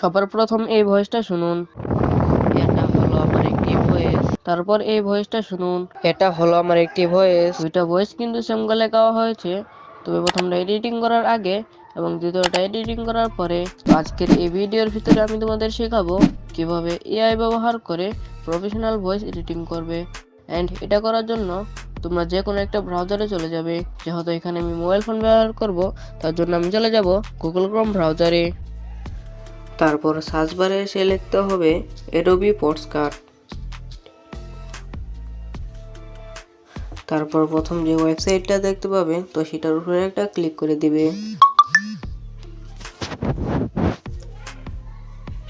সবার প্রথম এই ভয়েসটা শুনুন। এটা হলো আমার একটি ভয়েস। তারপর এই ভয়েসটা শুনুন। এটা হলো আমার একটি ভয়েস। দুইটা ভয়েস কিন্তু সেম গলায় গাওয়া হয়েছে, তবে প্রথমটা এডিটিং করার আগে এবং দ্বিতীয়টা এডিটিং করার পরে। তো আজকের এই ভিডিওর ভিতরে আমি তোমাদের শেখাবো কিভাবে এআই ব্যবহার করে প্রফেশনাল ভয়েস এডিটিং করবে। অ্যান্ড এটা করার জন্য তোমরা যে কোনো একটা ব্রাউজারে চলে যাবে। যেহেতু এখানে আমি মোবাইল ফোন ব্যবহার করব, তার জন্য আমি চলে যাব গুগল ক্রোম ব্রাউজারে। তারপর সার্চ বারে এসে লিখতে হবে অ্যাডোবি পডকাস্ট। তারপর প্রথম যে ওয়েবসাইটটা দেখতে পাবে তো সেটার উপরে একটা ক্লিক করে দিবে।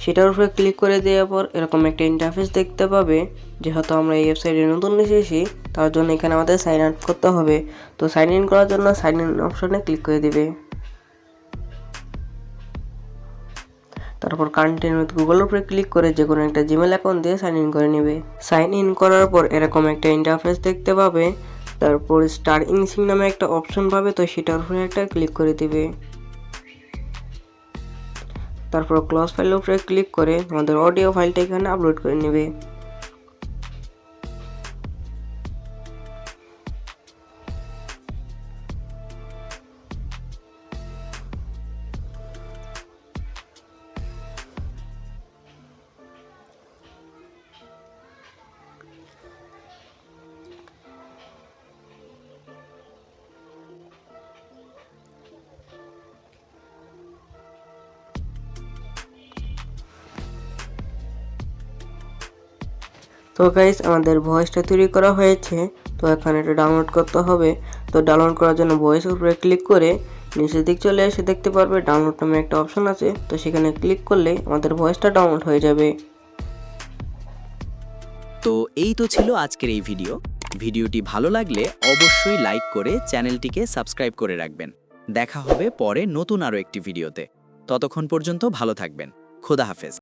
সেটার উপরে ক্লিক করে দেওয়ার পর এরকম একটা ইন্টারফেস দেখতে পাবে। যেহেতু আমরা এই ওয়েবসাইটে নতুন এসেছি, তার জন্য এখানে আমাদের সাইন আপ করতে হবে। তো সাইন ইন করার জন্য সাইন ইন অপশনে ক্লিক করে দিবে। তারপর কন্টিনিউ উইথ গুগলের উপরে ক্লিক করে যে কোনো একটা জিমেল অ্যাকাউন্ট দিয়ে সাইন ইন করে নেবে। সাইন ইন করার পর এরকম একটা ইন্টারফেস দেখতে পাবে। তারপর স্টার ইনসিং নামে একটা অপশন পাবে, তো সেটার উপরে একটা ক্লিক করে দিবে। তারপর ক্লোজ ফাইলের উপরে ক্লিক করে তোমাদের অডিও ফাইলটা এখানে আপলোড করে নেবে। তো গাইস, আমাদের ভয়েসটা তৈরি করা হয়েছে। তো এখন এটা ডাউনলোড করতে হবে। তো ডাউনলোড করার জন্য ভয়েসের উপরে ক্লিক করে নিচের দিক চলে এসে দেখতে পারবে ডাউনলোড নামে একটা অপশন আছে। তো সেখানে ক্লিক করলে আমাদের ভয়েসটা ডাউনলোড হয়ে যাবে। তো এই তো ছিল আজকের এই ভিডিওটি ভালো লাগলে অবশ্যই লাইক করে চ্যানেলটিকে সাবস্ক্রাইব করে রাখবেন। দেখা হবে পরে নতুন আরও একটি ভিডিওতে। ততক্ষণ পর্যন্ত ভালো থাকবেন। খোদা হাফেজ।